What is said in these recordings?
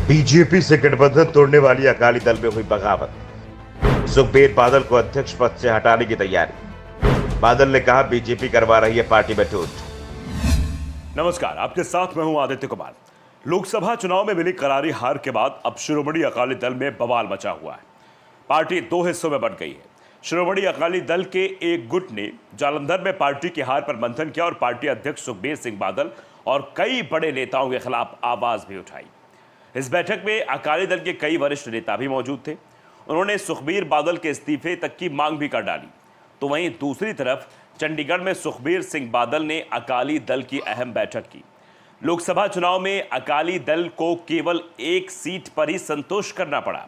BJP से गठबंधन तोड़ने वाली अकाली दल में हुई बगावत। सुखबीर बादल को अध्यक्ष पद से हटाने की तैयारी। बादल ने कहा बीजेपी करवा रही है पार्टी में टूट। नमस्कार, आपके साथ मैं हूं आदित्य कुमार। लोकसभा चुनाव में मिली करारी हार के बाद अब शिरोमणि अकाली दल में बवाल मचा हुआ है। पार्टी दो हिस्सों में बंट गई है। शिरोमणि अकाली दल के एक गुट ने जालंधर में पार्टी की हार पर मंथन किया और पार्टी अध्यक्ष सुखबीर सिंह बादल और कई बड़े नेताओं के खिलाफ आवाज भी उठाई। इस बैठक में अकाली दल के कई वरिष्ठ नेता भी मौजूद थे। उन्होंने सुखबीर बादल के इस्तीफे तक की मांग भी कर डाली। तो वहीं दूसरी तरफ चंडीगढ़ में सुखबीर सिंह बादल ने अकाली दल की अहम बैठक की। लोकसभा चुनाव में अकाली दल को केवल एक सीट पर ही संतोष करना पड़ा।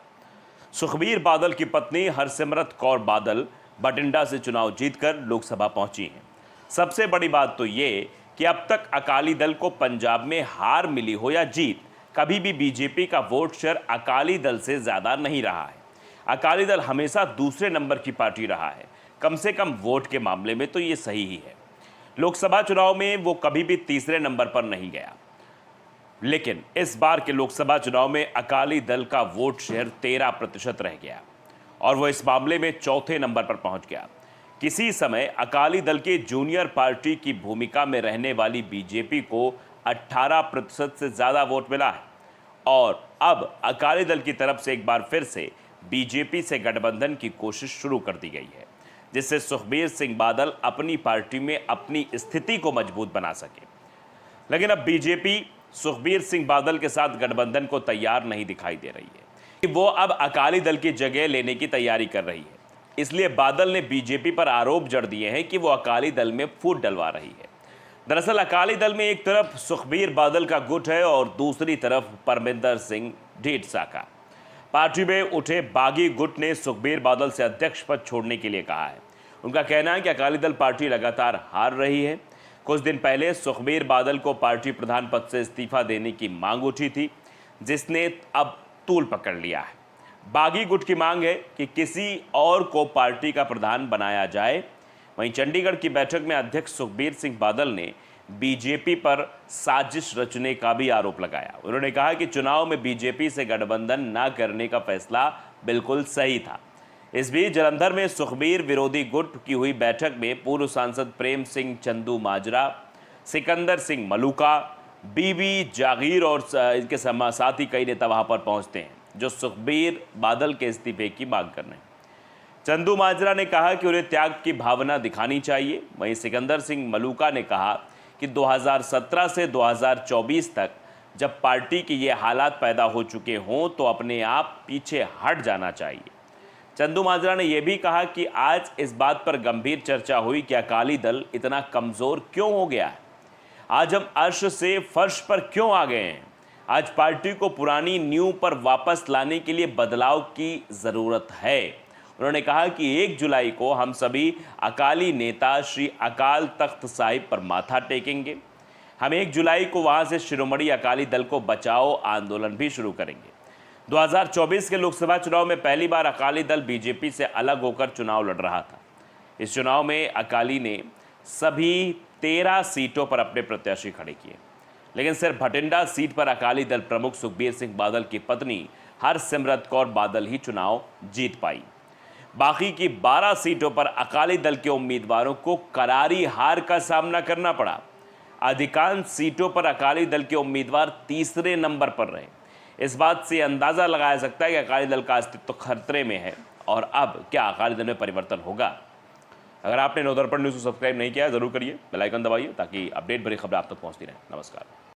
सुखबीर बादल की पत्नी हरसिमरत कौर बादल बठिंडा से चुनाव जीतकर लोकसभा पहुंची हैं। सबसे बड़ी बात तो ये कि अब तक अकाली दल को पंजाब में हार मिली हो या जीत, कभी भी बीजेपी का वोट शेयर अकाली दल से ज्यादा नहीं रहा है। अकाली दल हमेशा दूसरे नंबर की पार्टी रहा है, कम से कम वोट के मामले में तो ये सही ही है। लोकसभा चुनाव में वो कभी भी तीसरे नंबर पर नहीं गया, लेकिन इस बार के लोकसभा चुनाव में अकाली दल का वोट शेयर 13% रह गया और वो इस मामले में चौथे नंबर पर पहुंच गया। किसी समय अकाली दल के जूनियर पार्टी की भूमिका में रहने वाली बीजेपी को 18% से ज्यादा वोट मिला है और अब अकाली दल की तरफ से एक बार फिर से बीजेपी से गठबंधन की कोशिश शुरू कर दी गई है, जिससे सुखबीर सिंह बादल अपनी पार्टी में अपनी स्थिति को मजबूत बना सके। लेकिन अब बीजेपी सुखबीर सिंह बादल के साथ गठबंधन को तैयार नहीं दिखाई दे रही है। वो अब अकाली दल की जगह लेने की तैयारी कर रही है। इसलिए बादल ने बीजेपी पर आरोप जड़ दिए हैं कि वो अकाली दल में फूट डलवा रही है। दरअसल अकाली दल में एक तरफ सुखबीर बादल का गुट है और दूसरी तरफ परमिंदर सिंह ढींढसा का। पार्टी में उठे बागी गुट ने सुखबीर बादल से अध्यक्ष पद छोड़ने के लिए कहा है। उनका कहना है कि अकाली दल पार्टी लगातार हार रही है। कुछ दिन पहले सुखबीर बादल को पार्टी प्रधान पद से इस्तीफा देने की मांग उठी थी, जिसने अब तूल पकड़ लिया है। बागी गुट की मांग है कि किसी और को पार्टी का प्रधान बनाया जाए। वहीं चंडीगढ़ की बैठक में अध्यक्ष सुखबीर सिंह बादल ने बीजेपी पर साजिश रचने का भी आरोप लगाया। उन्होंने कहा कि चुनाव में बीजेपी से गठबंधन न करने का फैसला बिल्कुल सही था। इस बीच जालंधर में सुखबीर विरोधी गुट की हुई बैठक में पूर्व सांसद प्रेम सिंह चंदू माजरा, सिकंदर सिंह मलूका, बीबी जागीर और इनके साथ ही कई नेता वहां पर पहुंचते हैं जो सुखबीर बादल के इस्तीफे की मांग कर रहे हैं। चंदू माजरा ने कहा कि उन्हें त्याग की भावना दिखानी चाहिए। वहीं सिकंदर सिंह मलूका ने कहा कि 2017 से 2024 तक जब पार्टी के ये हालात पैदा हो चुके हों तो अपने आप पीछे हट जाना चाहिए। चंदू माजरा ने यह भी कहा कि आज इस बात पर गंभीर चर्चा हुई कि अकाली दल इतना कमजोर क्यों हो गया है। आज हम अर्श से फर्श पर क्यों आ गए हैं। आज पार्टी को पुरानी नींव पर वापस लाने के लिए बदलाव की जरूरत है। उन्होंने कहा कि 1 जुलाई को हम सभी अकाली नेता श्री अकाल तख्त साहिब पर माथा टेकेंगे। हम 1 जुलाई को वहां से शिरोमणि अकाली दल को बचाओ आंदोलन भी शुरू करेंगे। 2024 के लोकसभा चुनाव में पहली बार अकाली दल बीजेपी से अलग होकर चुनाव लड़ रहा था। इस चुनाव में अकाली ने सभी 13 सीटों पर अपने प्रत्याशी खड़े किए, लेकिन सिर्फ बठिंडा सीट पर अकाली दल प्रमुख सुखबीर सिंह बादल की पत्नी हरसिमरत कौर बादल ही चुनाव जीत पाई। बाकी की 12 सीटों पर अकाली दल के उम्मीदवारों को करारी हार का सामना करना पड़ा। अधिकांश सीटों पर अकाली दल के उम्मीदवार तीसरे नंबर पर रहे। इस बात से अंदाजा लगाया सकता है कि अकाली दल का अस्तित्व खतरे में है और अब क्या अकाली दल में परिवर्तन होगा। अगर आपने नवदर्पण न्यूज़ को सब्सक्राइब नहीं किया है जरूर करिए, बेल आइकन दबाइए ताकि अपडेट भरी खबरें आप तक पहुंचती रहें। नमस्कार।